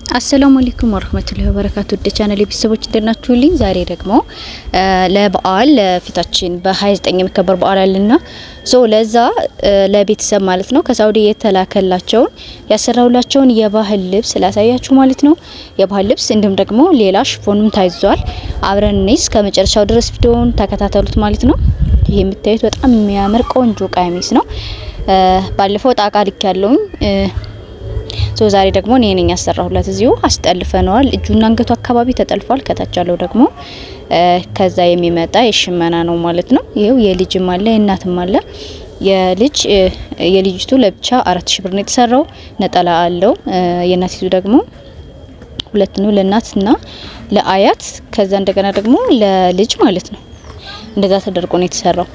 አሰላሙ አለይኩም ወራህመቱላሂ ወበረካቱ ወደ ቻናሌ ቤተሰቦች እንደናችሁልኝ። ዛሬ ደግሞ ለበዓል ለፊታችን በ29 የሚከበር በዓል አለና ለዛ ለቤተሰብ ማለት ነው ከሳውዲ የተላከላቸውን ያሰራውላቸውን የባህል ልብስ ላሳያችሁ ማለት ነው። የባህል ልብስ እንዲሁም ደግሞ ሌላ ሽፎንም ታይዟል። አብረን እንይዝ ከመጨረሻው ድረስ ቪዲዮውን ተከታተሉት ማለት ነው። ይሄ የምታዩት በጣም የሚያምር ቆንጆ ቀሚስ ነው። ባለፈው ጣቃ ልክ ያለውኝ ዛሬ ደግሞ እኔ ነኝ ያሰራሁላት። እዚሁ አስጠልፈነዋል። እጁና አንገቱ አካባቢ ተጠልፏል። ከታች ያለው ደግሞ ከዛ የሚመጣ የሽመና ነው ማለት ነው። ይሄው የልጅም አለ የእናትም አለ። የልጅቱ ለብቻ 4000 ብር ነው የተሰራው። ነጠላ አለው። የእናቲቱ ደግሞ 2 ነው ለእናትና ለአያት፣ ከዛ እንደገና ደግሞ ለልጅ ማለት ነው። እንደዛ ተደርጎ ነው የተሰራው።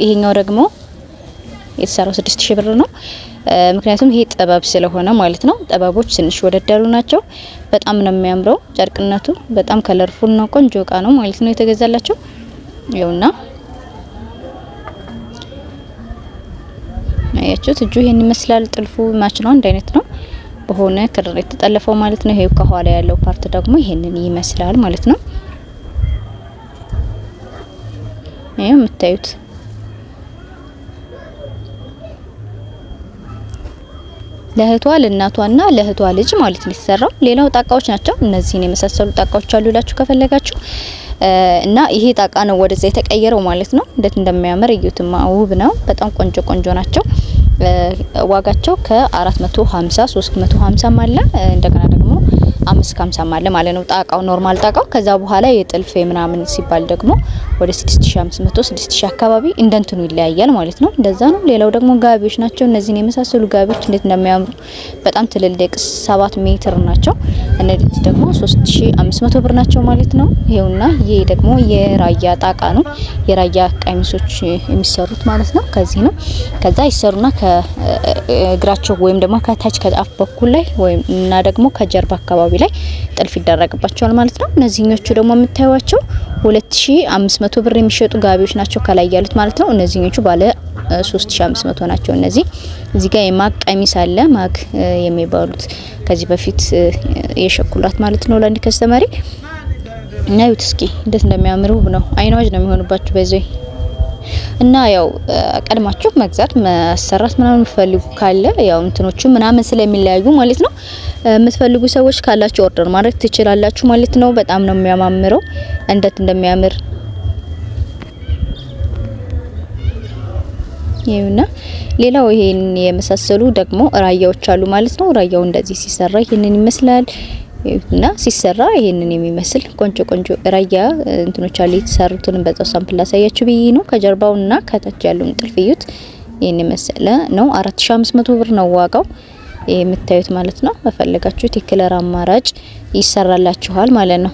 ይሄኛው ደግሞ የተሰራው 6000 ብር ነው። ምክንያቱም ይሄ ጥበብ ስለሆነ ማለት ነው። ጥበቦች ትንሽ ወደድ ያሉ ናቸው። በጣም ነው የሚያምረው። ጨርቅነቱ በጣም ከለርፉል ነው። ቆንጆ እቃ ነው ማለት ነው የተገዛላቸው። ይኸውና አያችሁት፣ እጁ ይሄን ይመስላል። ጥልፉ ማች ነው፣ አንድ አይነት ነው በሆነ ክር የተጠለፈው ማለት ነው። ይሄው ከኋላ ያለው ፓርት ደግሞ ይሄንን ይመስላል ማለት ነው። ይሄው የምታዩት ለእህቷ ለእናቷና ለእህቷ ልጅ ማለት ነው የተሰራው። ሌላው ጣቃዎች ናቸው። እነዚህን የመሳሰሉ ጣቃዎች አሉላችሁ ከፈለጋችሁ እና ይሄ ጣቃ ነው ወደዛ የተቀየረው ማለት ነው። እንዴት እንደሚያምር እዩትማ፣ ውብ ነው። በጣም ቆንጆ ቆንጆ ናቸው። ዋጋቸው ከ450 350 አለ፣ እንደገና ደግሞ 550 አለ ማለት ነው። ጣቃው ኖርማል ጣቃው። ከዛ በኋላ የጥልፍ ምናምን ሲባል ደግሞ ወደ 6500 6000 አካባቢ እንደንትኑ ይለያያል ማለት ነው። እንደዛ ነው። ሌላው ደግሞ ጋቢዎች ናቸው። እነዚህን የመሳሰሉ ጋቢዎች እንዴት እንደሚያምሩ በጣም ትልልቅ 7 ሜትር ናቸው። እነዚህ ደግሞ 3500 ብር ናቸው ማለት ነው። ይሄውና ይሄ ደግሞ የራያ ጣቃ ነው። የራያ ቀሚሶች የሚሰሩት ማለት ነው ከዚህ ነው። ከዛ ይሰሩና ከእግራቸው ወይም ደግሞ ከታች ከአፍ በኩል ላይ ወይም እና ደግሞ ከጀርባ አካባቢ ላይ ጥልፍ ይደረግባቸዋል ማለት ነው። እነዚህኞቹ ደግሞ የምታዩዋቸው 2500 ብር የሚሸጡ ጋቢዎች ናቸው ከላይ ያሉት ማለት ነው። እነዚህኞቹ ባለ 3500 ናቸው። እዚህ ጋር የማግ ቀሚስ አለ። ማግ የሚባሉት ከዚህ በፊት የሸኩላት ማለት ነው ለአንድ ከስተመሪ እና ይሁት እስኪ እንዴት እንደሚያምሩ ነው። አይናዋጅ ነው የሚሆኑባችሁ በዚህ እና ያው ቀድማችሁ መግዛት መሰራት ምናምን ፈልጉ ካለ ያው እንትኖቹ ምናምን ስለሚለያዩ ማለት ነው። የምትፈልጉ ሰዎች ካላችሁ ኦርደር ማድረግ ትችላላችሁ ማለት ነው። በጣም ነው የሚያማምረው እንዴት እንደሚያምር ይሄውና። ሌላው ይሄን የመሳሰሉ ደግሞ ራያዎች አሉ ማለት ነው። ራያው እንደዚህ ሲሰራ ይሄንን ይመስላል እና ሲሰራ ይሄንን የሚመስል ቆንጆ ቆንጆ ራያ እንትኖች አለ። የተሰሩትን በዛው ሳምፕል ላሳያችሁ ብዬ ነው። ከጀርባውና ከታች ያለውን ጥልፍዩት ይሄን መሰለ ነው። 4500 ብር ነው ዋጋው ይሄ የምታዩት ማለት ነው። በፈለጋችሁት የከለር አማራጭ ይሰራላችኋል ማለት ነው።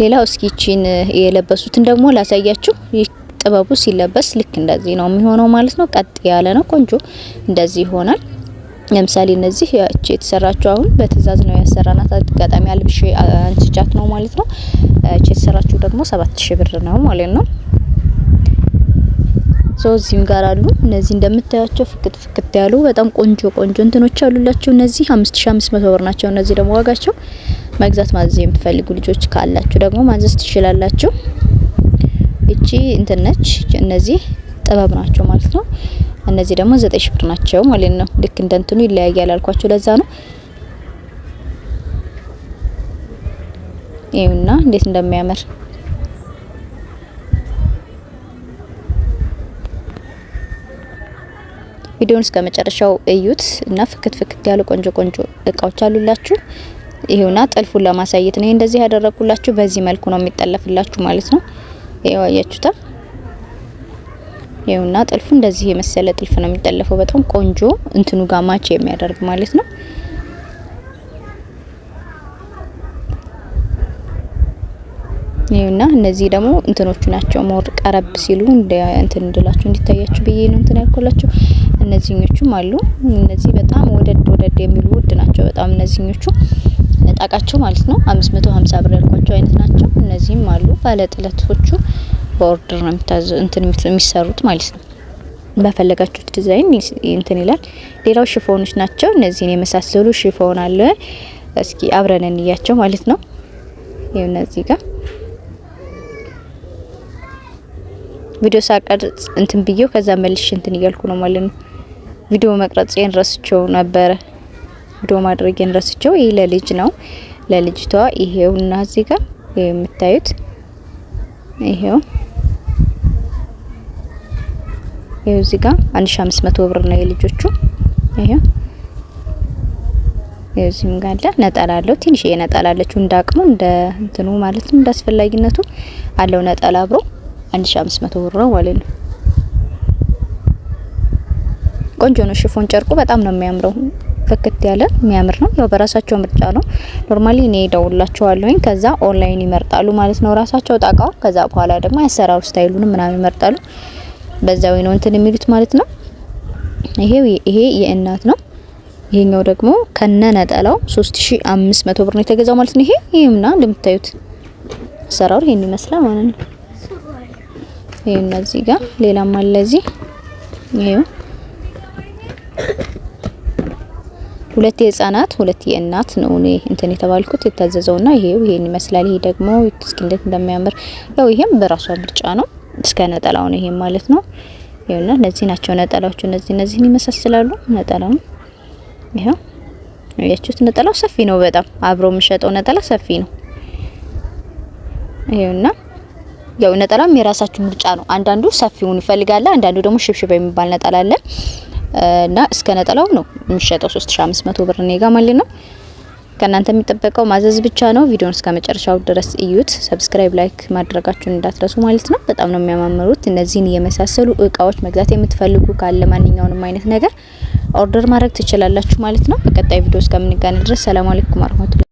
ሌላው እስኪቺን የለበሱትን ደግሞ ላሳያችሁ። ጥበቡ ሲለበስ ልክ እንደዚህ ነው የሚሆነው ማለት ነው። ቀጥ ያለ ነው። ቆንጆ እንደዚህ ይሆናል። ለምሳሌ እነዚህ እቺ የተሰራችው አሁን በትዕዛዝ ነው ያሰራናት። አጋጣሚ አልብሼ አንስቻት ነው ማለት ነው። እቺ የተሰራችው ደግሞ 7000 ብር ነው ማለት ነው። እዚህም ጋር አሉ። እነዚህ እንደምታያቸው ፍክት ያሉ በጣም ቆንጆ ቆንጆ እንትኖች አሉላችሁ። እነዚህ 5500 ብር ናቸው። እነዚህ ደግሞ ዋጋቸው መግዛት ማዘዝ የምትፈልጉ ልጆች ካላችሁ ደግሞ ማዘዝ ትችላላችሁ። እቺ እንትን ነች። እነዚህ ጥበብ ናቸው ማለት ነው። እነዚህ ደግሞ 9000 ብር ናቸው ማለት ነው። ልክ እንደንትኑ ይለያያል አልኳችሁ ለዛ ነው። ይሄውና እንዴት እንደሚያምር ቪዲዮውን እስከ መጨረሻው እዩት እና ፍክት ያሉ ቆንጆ ቆንጆ እቃዎች አሉላችሁ። ይሄውና ጥልፉን ለማሳየት ነው እንደዚህ ያደረኩላችሁ። በዚህ መልኩ ነው የሚጠለፍላችሁ ማለት ነው። ይሄው አያችሁታ። ይሄውና ጥልፉ እንደዚህ የመሰለ ጥልፍ ነው የሚጠለፈው። በጣም ቆንጆ እንትኑ ጋር ማች የሚያደርግ ማለት ነው። ይሄውና እነዚህ ደግሞ እንትኖቹ ናቸው። ሞር ቀረብ ሲሉ እንትን እንድላችሁ እንዲታያችሁ ብዬ ነው እንትን ያልኩላችሁ። እነዚህኞቹም አሉ። እነዚህ በጣም ወደድ የሚሉ ውድ ናቸው በጣም እነዚህኞቹ ጣቃቸው ማለት ነው። 550 ብር ያልኳቸው አይነት ናቸው። እነዚህም አሉ ባለ ጥለቶቹ በኦርደር ነው የሚሰሩት ማለት ነው። በፈለጋችሁት ዲዛይን እንትን ይላል። ሌላው ሽፎኖች ናቸው። እነዚህን የመሳሰሉ ሽፎን አለ። እስኪ አብረን እንያቸው ማለት ነው። ይሄ እነዚህ ጋር ቪዲዮ ሳቀርጽ እንትን ብዬው ከዛ መልሽ እንትን እያልኩ ነው ማለት ነው። ቪዲዮ መቅረጽን ረስቸው ነበረ። ቪዲዮ ማድረግን ረስቸው። ይሄ ለልጅ ነው፣ ለልጅቷ ይሄውና እዚህ ጋር የምታዩት ይሄው እዚህ ጋር 1500 ብር ነው የልጆቹ። ይሄው እዚህም ጋር አለ ነጠላ አለው። ትንሽ ነጠላ አለችው እንዳቅሙ እንደ እንትኑ ማለት ነው፣ እንዳስፈላጊነቱ አለው ነጠላ አብሮ 1500 ብር ነው ማለት ነው። ቆንጆ ነው። ሽፎን ጨርቁ በጣም ነው የሚያምረው። ፍክት ያለ የሚያምር ነው። ያው በራሳቸው ምርጫ ነው። ኖርማሊ እኔ ደውላቸዋለሁኝ ከዛ ኦንላይን ይመርጣሉ ማለት ነው ራሳቸው ጣቃው። ከዛ በኋላ ደግሞ ያሰራሩ ስታይሉን ምናምን ይመርጣሉ። በዛው ነው እንትን የሚሉት ማለት ነው። ይሄ የእናት ነው። ይሄኛው ደግሞ ከነ ነጠላው 3500 ብር ነው የተገዛው ማለት ነው። ይሄምና እንደምታዩት አሰራሩ ይሄን ይመስላል ማለት ነው። ይሄ እነዚህ ጋር ሌላም አለ እዚህ። ይሄው ሁለት የህፃናት ሁለት የእናት ነው እኔ እንትን የተባልኩት የታዘዘውና ይሄን ይመስላል። ይሄ ደግሞ እስኪ እንዴት እንደሚያምር ያው ይሄም በራሷ ምርጫ ነው። እስከ ነጠላው ነው ይሄ ማለት ነው። ይሄና እነዚህ ናቸው ነጠላዎቹ። እነዚህን ይመሳሰላሉ ነጠላው። ይሄው ያያችሁት ነጠላው ሰፊ ነው በጣም አብሮ የሚሸጠው ነጠላ ሰፊ ነው። ይሄውና ያው ነጠላም የራሳችሁ ምርጫ ነው። አንዳንዱ ሰፊውን ይፈልጋል፣ አንዳንዱ ደግሞ ሽብሽብ የሚባል ነጠላ አለ እና እስከ ነጠላው ነው የሚሸጠው 3500 ብር ነው ጋር ማለት ነው። ከናንተ የሚጠበቀው ማዘዝ ብቻ ነው። ቪዲዮውን እስከ መጨረሻው ድረስ እዩት። ሰብስክራይብ፣ ላይክ ማድረጋችሁን እንዳትረሱ ማለት ነው። በጣም ነው የሚያማምሩት። እነዚህን የመሳሰሉ እቃዎች መግዛት የምትፈልጉ ካለ ማንኛውንም አይነት ነገር ኦርደር ማድረግ ትችላላችሁ ማለት ነው። በቀጣይ ቪዲዮ እስከምንገናኝ ድረስ ሰላም አለይኩም ወራህመቱላሂ